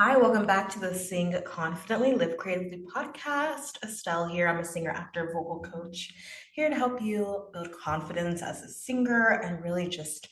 Hi, welcome back to the Sing Confidently, Live Creatively podcast. Estelle here. I'm a singer, actor, vocal coach here to help you build confidence as a singer and really just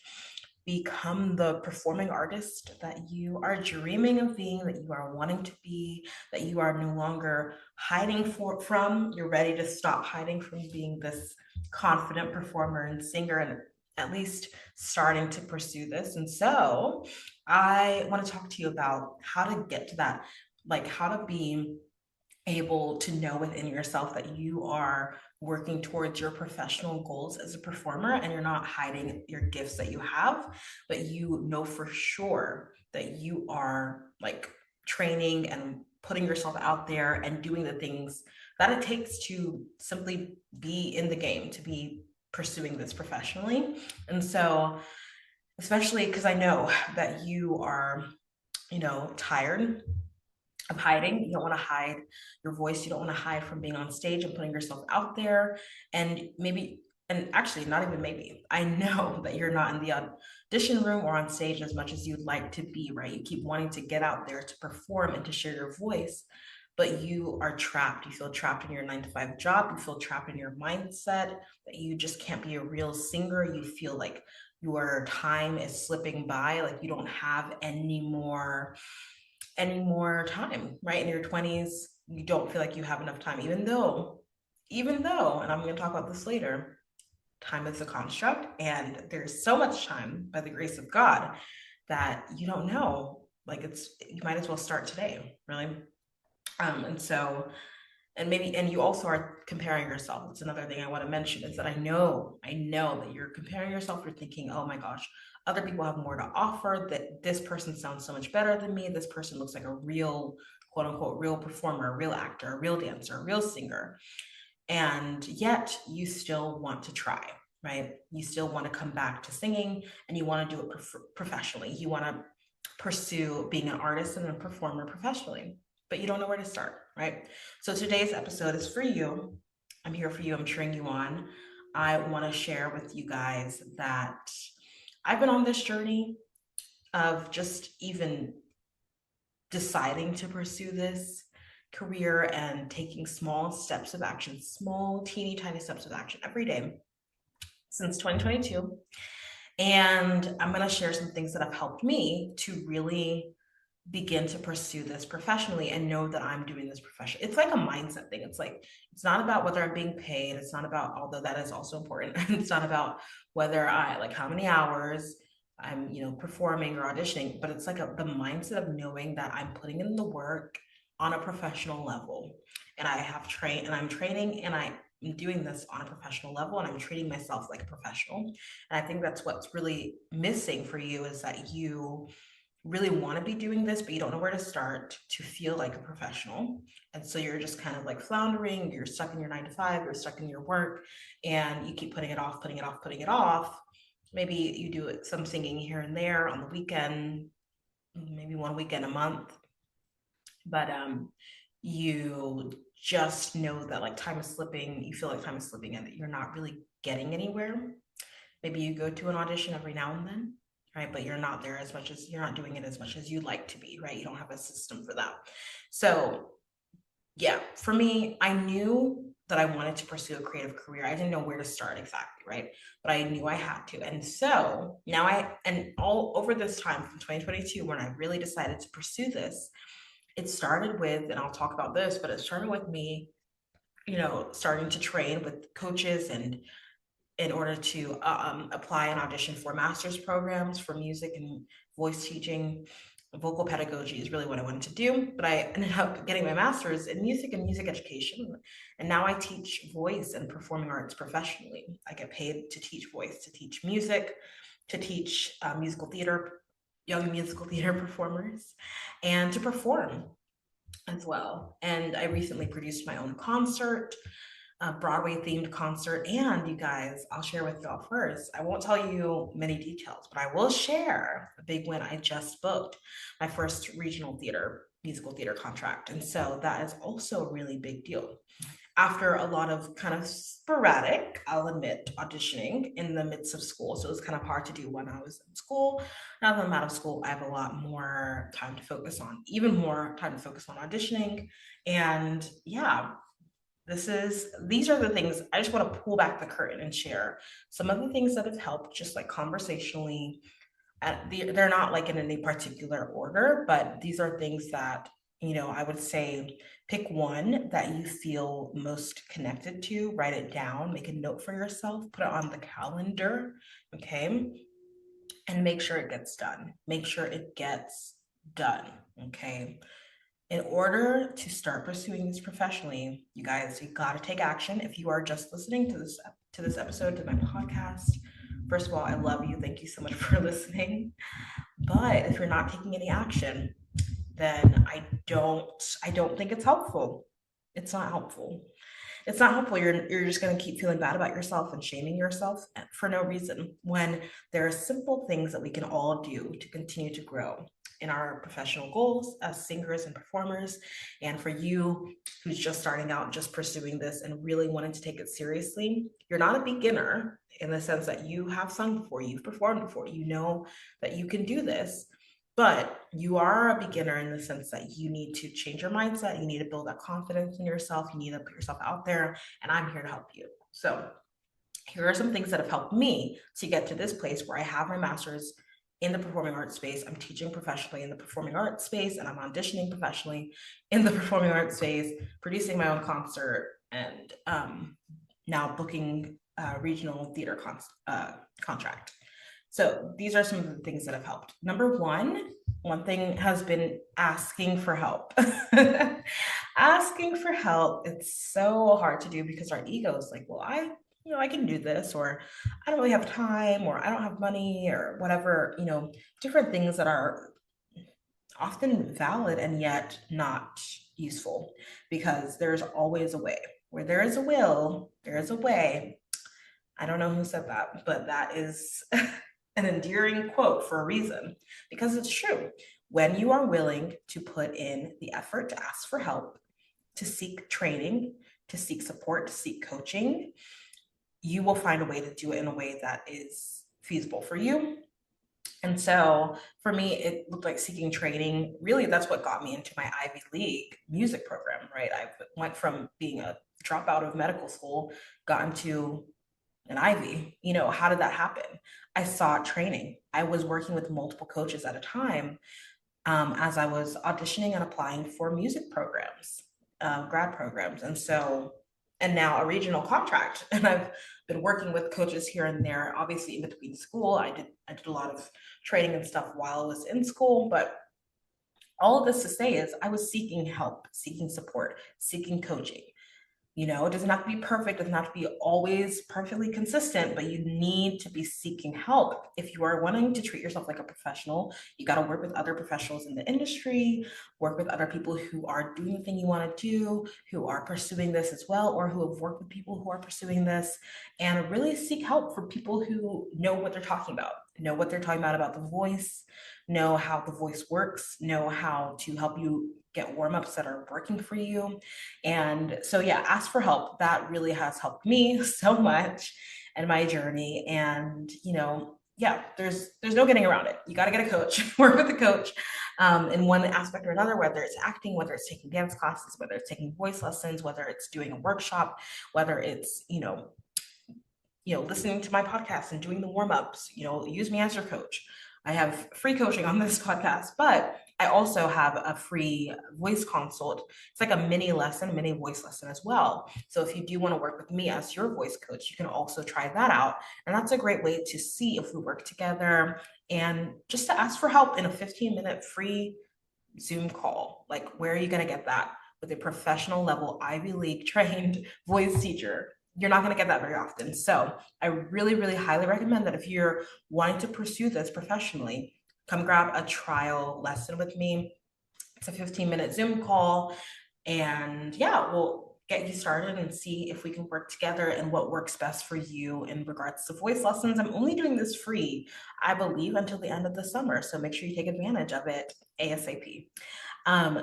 become the performing artist that you are dreaming of being, that you are wanting to be, that you are no longer hiding from. You're ready to stop hiding from being this confident performer and singer and at least starting to pursue this. And so, I want to talk to you about how to get to that, like how to be able to know within yourself that you are working towards your professional goals as a performer and you're not hiding your gifts that you have, but you know for sure that you are like training and putting yourself out there and doing the things that it takes to simply be in the game, to be pursuing this professionally. And so, especially because I know that you are, tired of hiding. You don't want to hide your voice. You don't want to hide from being on stage and putting yourself out there. And maybe, and actually, not even maybe, I know that you're not in the audition room or on stage as much as you'd like to be, right? You keep wanting to get out there to perform and to share your voice, but you are trapped. You feel trapped in your 9 to 5 job. You feel trapped in your mindset that you just can't be a real singer. You feel like your time is slipping by, like you don't have any more time, right? In your 20s, you don't feel like you have enough time, even though, and I'm going to talk about this later, time is a construct and there's so much time by the grace of God that you don't know. Like you might as well start today, really. And so, and you also are comparing yourself. It's another thing I want to mention is that I know that you're comparing yourself. You're thinking, oh my gosh, other people have more to offer, that this person sounds so much better than me. This person looks like a real, quote unquote, real performer, a real actor, a real dancer, a real singer. And yet you still want to try, right? You still want to come back to singing and you want to do it professionally. You want to pursue being an artist and a performer professionally, but you don't know where to start, right? So today's episode is for you. I'm here for you. I'm cheering you on. I want to share with you guys that I've been on this journey of just even deciding to pursue this career and taking small steps of action, small, teeny tiny steps of action every day since 2022. And I'm going to share some things that have helped me to really begin to pursue this professionally and know that I'm doing this profession. It's like a mindset thing. It's like, it's not about whether I'm being paid. It's not about, although that is also important. It's not about whether I like how many hours I'm, performing or auditioning, but it's like the mindset of knowing that I'm putting in the work on a professional level. And I have trained and I'm training and I'm doing this on a professional level and I'm treating myself like a professional. And I think that's what's really missing for you is that you really want to be doing this, but you don't know where to start to feel like a professional. And so you're just kind of like floundering, you're stuck in your 9 to 5, you're stuck in your work, and you keep putting it off, putting it off, putting it off. Maybe you do some singing here and there on the weekend, maybe one weekend a month, but you just know that like time is slipping, you feel like time is slipping and that you're not really getting anywhere. Maybe you go to an audition every now and then, right? But you're not doing it as much as you'd like to be, right? You don't have a system for that. So, yeah, for me, I knew that I wanted to pursue a creative career. I didn't know where to start exactly, right? But I knew I had to. And so now and all over this time from 2022, when I really decided to pursue this, it started with, and I'll talk about this, but it started with me, starting to train with coaches and in order to apply and audition for master's programs for music and voice teaching. Vocal pedagogy is really what I wanted to do, but I ended up getting my master's in music and music education. And now I teach voice and performing arts professionally. I get paid to teach voice, to teach music, to teach musical theater, young musical theater performers, and to perform as well. And I recently produced my own concert, a Broadway themed concert. And you guys, I'll share with y'all first. I won't tell you many details, but I will share a big win. I just booked my first regional theater, musical theater contract. And so that is also a really big deal. after a lot of kind of sporadic, I'll admit, auditioning in the midst of school. So it was kind of hard to do when I was in school. Now that I'm out of school, I have a lot more time to focus on, even more time to focus on auditioning. And yeah, these are the things I just want to pull back the curtain and share some of the things that have helped, just like conversationally. They're not like in any particular order, but these are things that, I would say pick one that you feel most connected to, write it down, make a note for yourself, put it on the calendar, okay? And make sure it gets done. Make sure it gets done, okay? In order to start pursuing this professionally, you guys, you got to take action. If you are just listening to this episode, to my podcast, first of all, I love you. Thank you so much for listening. But if you're not taking any action, then I don't think it's helpful. It's not helpful. It's not helpful. You're just going to keep feeling bad about yourself and shaming yourself for no reason, when there are simple things that we can all do to continue to grow in our professional goals as singers and performers. And for you who's just starting out, just pursuing this and really wanting to take it seriously, you're not a beginner in the sense that you have sung before, you've performed before, you know that you can do this. But you are a beginner in the sense that you need to change your mindset. You need to build that confidence in yourself. You need to put yourself out there. And I'm here to help you. So, here are some things that have helped me to get to this place where I have my master's in the performing arts space. I'm teaching professionally in the performing arts space, and I'm auditioning professionally in the performing arts space, producing my own concert, and now booking a regional theater contract. So these are some of the things that have helped. Number one thing has been asking for help. Asking for help. It's so hard to do because our ego is like, well, I can do this, or I don't really have time, or I don't have money, or whatever, different things that are often valid and yet not useful, because there's always a way. Where there is a will, there is a way. I don't know who said that, but that is an endearing quote for a reason, because it's true. When you are willing to put in the effort to ask for help, to seek training, to seek support, to seek coaching, you will find a way to do it in a way that is feasible for you. And so for me, it looked like seeking training. Really, that's what got me into my Ivy League music program, right? I went from being a dropout of medical school, got into an Ivy. How did that happen? I sought training. I was working with multiple coaches at a time, as I was auditioning and applying for music programs, grad programs. And now a regional contract. And I've been working with coaches here and there, obviously in between school. I did a lot of training and stuff while I was in school, but all of this to say is I was seeking help, seeking support, seeking coaching. It doesn't have to be perfect, it doesn't have to be always perfectly consistent, but you need to be seeking help. If you are wanting to treat yourself like a professional, you got to work with other professionals in the industry, work with other people who are doing the thing you want to do, who are pursuing this as well, or who have worked with people who are pursuing this, and really seek help for people who know what they're talking about the voice, know how the voice works, know how to help you get warm-ups that are working for you. And so yeah, ask for help. That really has helped me so much in my journey. And yeah, there's no getting around it. You got to get a coach, work with a coach, in one aspect or another, whether it's acting, whether it's taking dance classes, whether it's taking voice lessons, whether it's doing a workshop, whether it's listening to my podcast and doing the warm-ups. Use me as your coach. I have free coaching on this podcast, but I also have a free voice consult. It's like a mini voice lesson as well. So if you do want to work with me as your voice coach, you can also try that out. And that's a great way to see if we work together, and just to ask for help in a 15-minute free Zoom call. Like, where are you going to get that with a professional level Ivy League trained voice teacher? You're not going to get that very often. So I really, really highly recommend that if you're wanting to pursue this professionally, come grab a trial lesson with me. It's a 15-minute Zoom call. And yeah, we'll get you started and see if we can work together and what works best for you in regards to voice lessons. I'm only doing this free, I believe, until the end of the summer. So make sure you take advantage of it ASAP.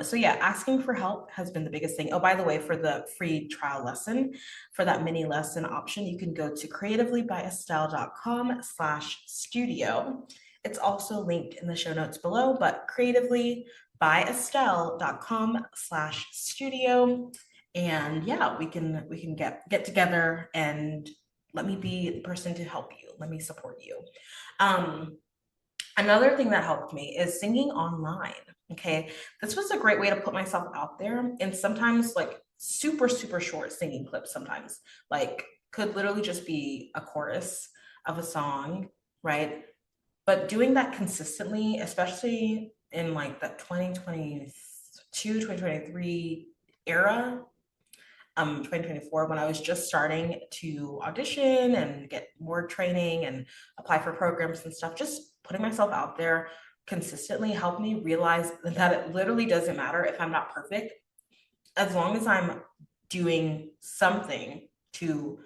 So yeah, asking for help has been the biggest thing. Oh, by the way, for the free trial lesson, for that mini lesson option, you can go to creativelybyestelle.com/studio. It's also linked in the show notes below, but creativelybyestelle.com/studio. And yeah, we can get together and let me be the person to help you. Let me support you. Um, Another thing that helped me is singing online. Okay. This was a great way to put myself out there. And sometimes, like, super, super short singing clips, sometimes, like, could literally just be a chorus of a song, right? But doing that consistently, especially in like that 2022, 2023 era, 2024, when I was just starting to audition and get more training and apply for programs and stuff, just putting myself out there consistently helped me realize that it literally doesn't matter if I'm not perfect, as long as I'm doing something to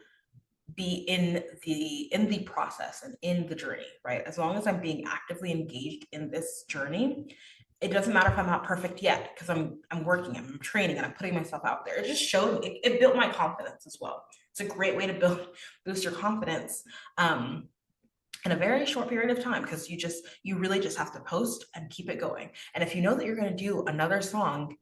be in the process and in the journey, right? As long as I'm being actively engaged in this journey, it doesn't matter if I'm not perfect yet, because I'm working, I'm training, and I'm putting myself out there. It just showed it built my confidence as well. It's a great way to boost your confidence in a very short period of time, because you really just have to post and keep it going. And if you know that you're going to do another song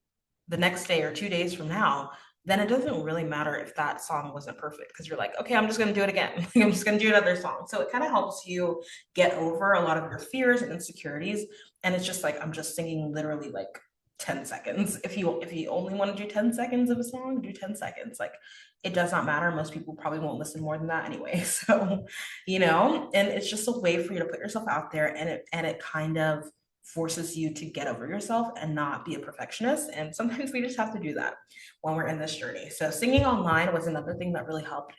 the next day or 2 days from now, then it doesn't really matter if that song wasn't perfect, because you're like, okay, I'm just going to do it again. I'm just going to do another song. So it kind of helps you get over a lot of your fears and insecurities. And it's just like, I'm just singing literally like 10 seconds. If you only want to do 10 seconds of a song, do 10 seconds. Like, it does not matter. Most people probably won't listen more than that anyway. So, and it's just a way for you to put yourself out there, and it kind of forces you to get over yourself and not be a perfectionist. And sometimes we just have to do that when we're in this journey. So singing online was another thing that really helped.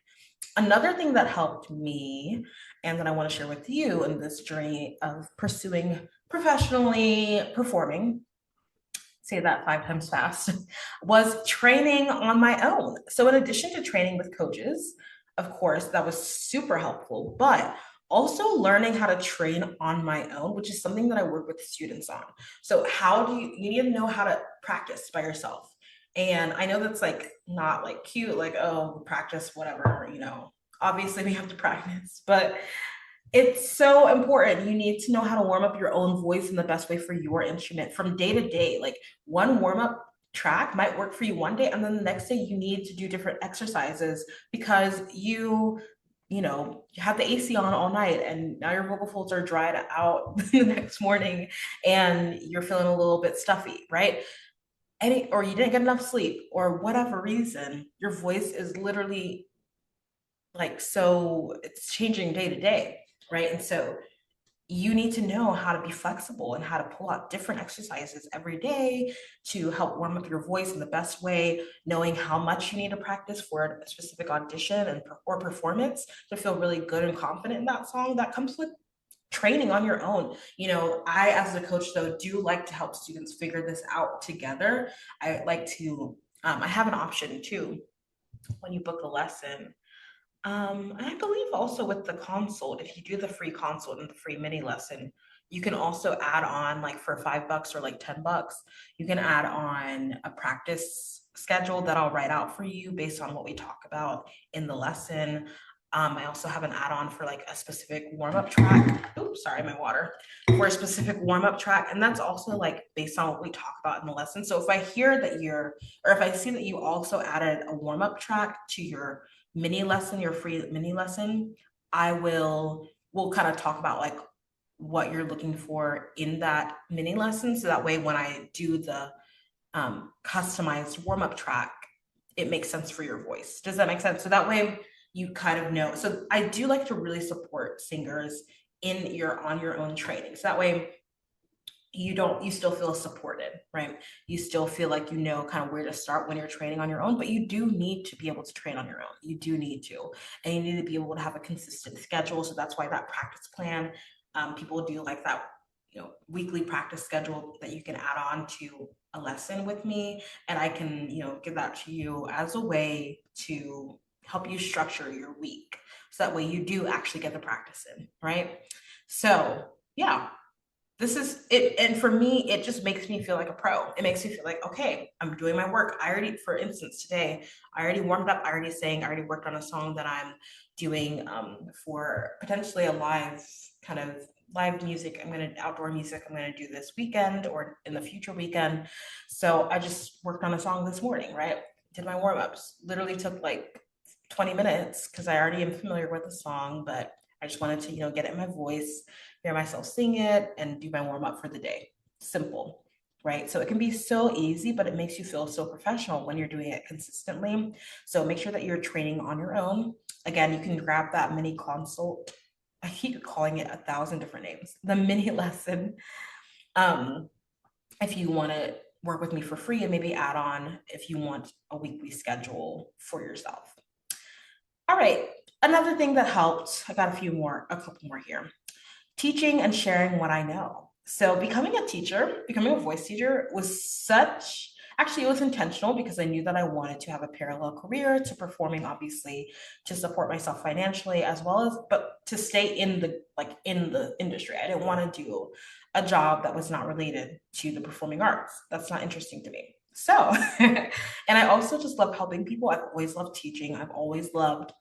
Another thing that helped me, and that I want to share with you in this journey of pursuing professionally performing, say that 5 times fast, was training on my own. So in addition to training with coaches, of course, that was super helpful, but also learning how to train on my own, which is something that I work with students on. So how do you need to know how to practice by yourself. And I know that's like not like cute, like, oh, practice, whatever, obviously we have to practice, but it's so important. You need to know how to warm up your own voice in the best way for your instrument from day to day. Like, one warm up track might work for you one day, and then the next day you need to do different exercises because you have the AC on all night, and now your vocal folds are dried out the next morning, and you're feeling a little bit stuffy, right? Or you didn't get enough sleep, or whatever reason, your voice is literally like, so it's changing day to day, right? And so you need to know how to be flexible and how to pull out different exercises every day to help warm up your voice in the best way, knowing how much you need to practice for a specific audition or performance to feel really good and confident in that song. That comes with training on your own. I, as a coach, though, do like to help students figure this out together. I like to, I have an option too when you book a lesson. And I believe also with the consult, if you do the free consult and the free mini lesson, you can also add on, like, for $5 or like $10, you can add on a practice schedule that I'll write out for you based on what we talk about in the lesson. I also have an add-on for like a specific warm-up track. Oops, sorry, my water. For a specific warm-up track. And that's also like based on what we talk about in the lesson. So if I hear that or if I see that you also added a warm-up track to your mini lesson, your free mini lesson, we'll kind of talk about like what you're looking for in that mini lesson. So that way, when I do the customized warm-up track, it makes sense for your voice. Does that make sense? So that way you kind of know. So I do like to really support singers on your own training. So that way you still feel supported, right? You still feel like you know kind of where to start when you're training on your own, but you do need to be able to train on your own. You do need to, and you need to be able to have a consistent schedule. So that's why that practice plan, people do like that, weekly practice schedule that you can add on to a lesson with me, and I can, give that to you as a way to help you structure your week. So that way you do actually get the practice in, right? So yeah, this is it. And for me, it just makes me feel like a pro. It makes me feel like, okay, I'm doing my work. I already, for instance, today, I already warmed up, I already sang, I already worked on a song that I'm doing for potentially a live kind of live music. I'm going to outdoor music. I'm going to do this weekend or in the future weekend. So I just worked on a song this morning, right? Did my warm ups. Literally took like 20 minutes because I already am familiar with the song, but I just wanted to, get it in my voice, hear myself sing it, and do my warm up for the day. Simple, right? So it can be so easy, but it makes you feel so professional when you're doing it consistently. So make sure that you're training on your own. Again, you can grab that mini consult. I keep calling it 1,000 different names. The mini lesson. Um, if you want to work with me for free and maybe add on if you want a weekly schedule for yourself. All right. Another thing that helped, I got a couple more here. Teaching and sharing what I know. So becoming a teacher, becoming a voice teacher actually, it was intentional because I knew that I wanted to have a parallel career to performing, obviously, to support myself financially as well as, but to stay in the industry. I didn't want to do a job that was not related to the performing arts. That's not interesting to me. So, and I also just love helping people. I've always loved teaching. I've always loved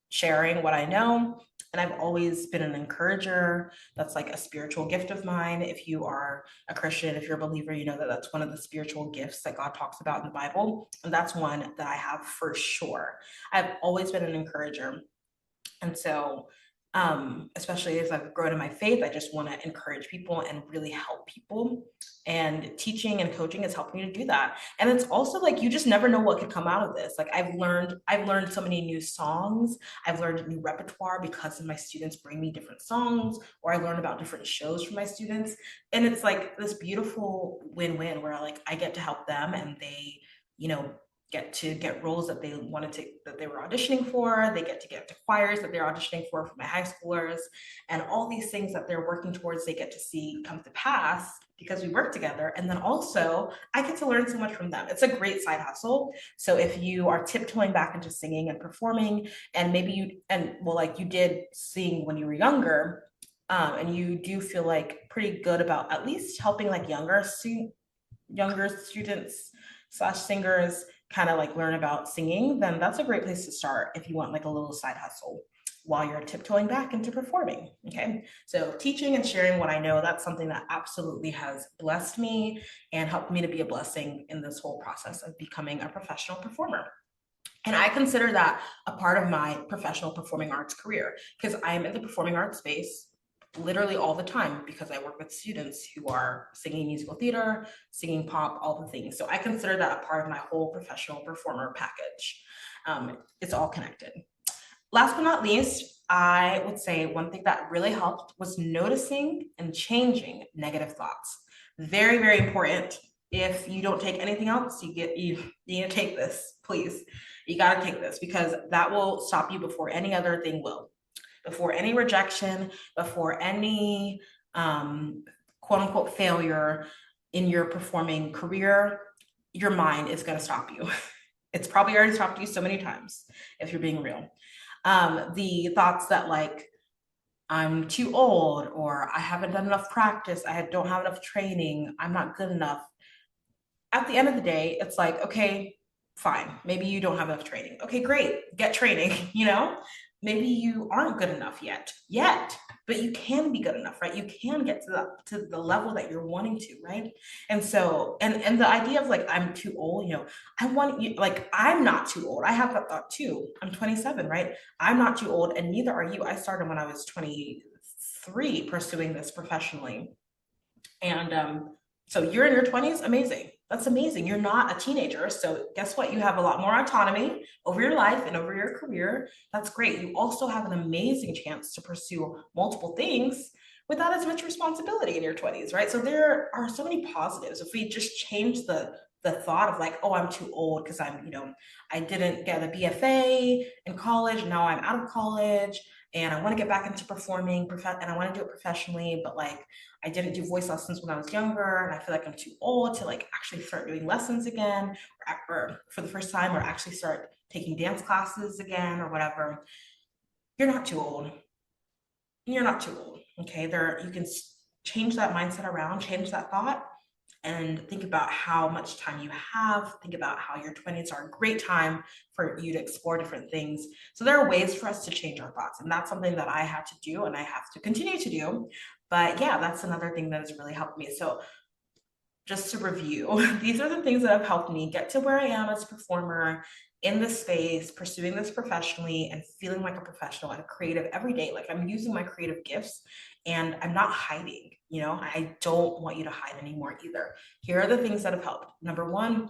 sharing what I know. And I've always been an encourager. That's like a spiritual gift of mine. If you are a Christian, if you're a believer, you know that that's one of the spiritual gifts that God talks about in the Bible. And that's one that I have for sure. I've always been an encourager. And so, especially as I've grown in my faith, I just want to encourage people and really help people. And teaching and coaching has helped me to do that. And it's also like you just never know what could come out of this. Like I've learned so many new songs. I've learned new repertoire because of my students bring me different songs, or I learn about different shows from my students. And it's like this beautiful win-win where like I get to help them and they, you know, get to get roles that that they were auditioning for. They get to choirs that they're auditioning for my high schoolers, and all these things that they're working towards, they get to see come to pass because we work together. And then also I get to learn so much from them. It's a great side hustle. So if you are tiptoeing back into singing and performing, and maybe like you did sing when you were younger, and you do feel like pretty good about at least helping like younger students slash singers kind of like learn about singing, then that's a great place to start if you want like a little side hustle while you're tiptoeing back into performing. Okay. So teaching and sharing what I know, that's something that absolutely has blessed me and helped me to be a blessing in this whole process of becoming a professional performer. And I consider that a part of my professional performing arts career because I'm in the performing arts space literally all the time because I work with students who are singing musical theater, singing pop, all the things. So I consider that a part of my whole professional performer package. It's all connected. Last but not least, I would say one thing that really helped was noticing and changing negative thoughts. Very, very important. If you don't take anything else, you need to take this, please. You got to take this because that will stop you before any other thing will, before any rejection, before any quote unquote failure in your performing career. Your mind is going to stop you. It's probably already stopped you so many times if you're being real. The thoughts that like I'm too old, or I haven't done enough practice, don't have enough training, I'm not good enough. At the end of the day, it's like, okay, fine. Maybe you don't have enough training. Okay, great. Get training, Maybe you aren't good enough yet, but you can be good enough, right? You can get to the level that you're wanting to, right? And so, and the idea of like, I'm too old, I want you, like, I'm not too old. I have that thought too. I'm 27, right? I'm not too old, and neither are you. I started when I was 23 pursuing this professionally. And so you're in your 20s, amazing. That's amazing. You're not a teenager. So guess what? You have a lot more autonomy over your life and over your career. That's great. You also have an amazing chance to pursue multiple things without as much responsibility in your 20s, right? So there are so many positives. If we just change the thought of like, oh, I'm too old because I didn't get a BFA in college. Now I'm out of college and I want to get back into performing and I want to do it professionally, but like I didn't do voice lessons when I was younger, and I feel like I'm too old to like actually start doing lessons again, or for the first time, or actually start taking dance classes again, or whatever. You're not too old. You're not too old. Okay, there you can change that mindset around, change that thought, and think about how much time you have. Think about how your 20s are a great time for you to explore different things. So there are ways for us to change our thoughts, and that's something that I had to do and I have to continue to do. But yeah, that's another thing that has really helped me. So just to review, these are the things that have helped me get to where I am as a performer in this space, pursuing this professionally and feeling like a professional and a creative every day. Like I'm using my creative gifts and I'm not hiding. I don't want you to hide anymore either. Here are the things that have helped. Number one,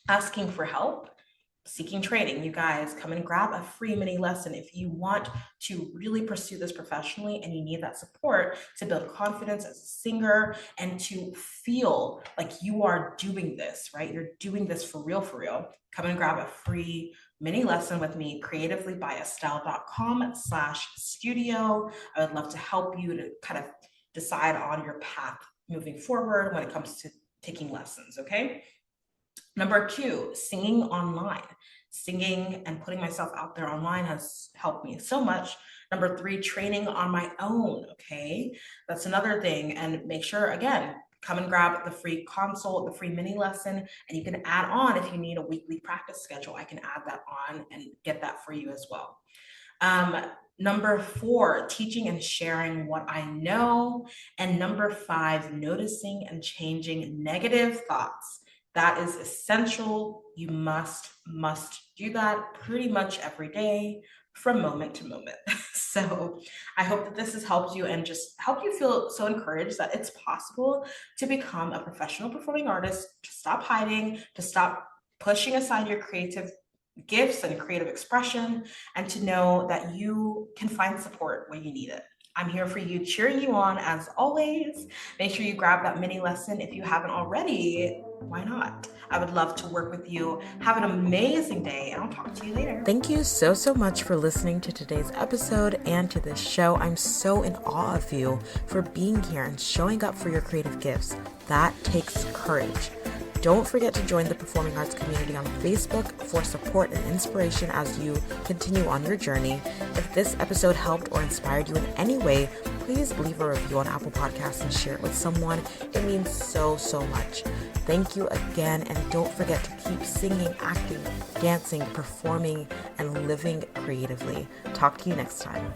asking for help, seeking training. You guys come and grab a free mini lesson if you want to really pursue this professionally and you need that support to build confidence as a singer and to feel like you are doing this, right? You're doing this for real, for real. Come and grab a free mini lesson with me, creativelybyestyle.com/studio. I would love to help you to kind of decide on your path moving forward when it comes to taking lessons, okay? Number two, singing online. Singing and putting myself out there online has helped me so much. Number three, training on my own, okay? That's another thing. And make sure, again, come and grab the free consult, the free mini lesson, and you can add on if you need a weekly practice schedule. I can add that on and get that for you as well. Number four, teaching and sharing what I know. And number five, noticing and changing negative thoughts. That is essential. You must do that pretty much every day from moment to moment. So I hope that this has helped you and just helped you feel so encouraged that it's possible to become a professional performing artist, to stop hiding, to stop pushing aside your creative gifts and creative expression, and to know that you can find support when you need it. I'm here for you, cheering you on as always. Make sure you grab that mini lesson if you haven't already. Why not? I would love to work with you. Have an amazing day, and I'll talk to you later. Thank you so much for listening to today's episode and to this show. I'm so in awe of you for being here and showing up for your creative gifts. That takes courage. Don't forget to join the performing arts community on Facebook for support and inspiration as you continue on your journey. If this episode helped or inspired you in any way, please leave a review on Apple Podcasts and share it with someone. It means so much. Thank you again, and don't forget to keep singing, acting, dancing, performing, and living creatively. Talk to you next time.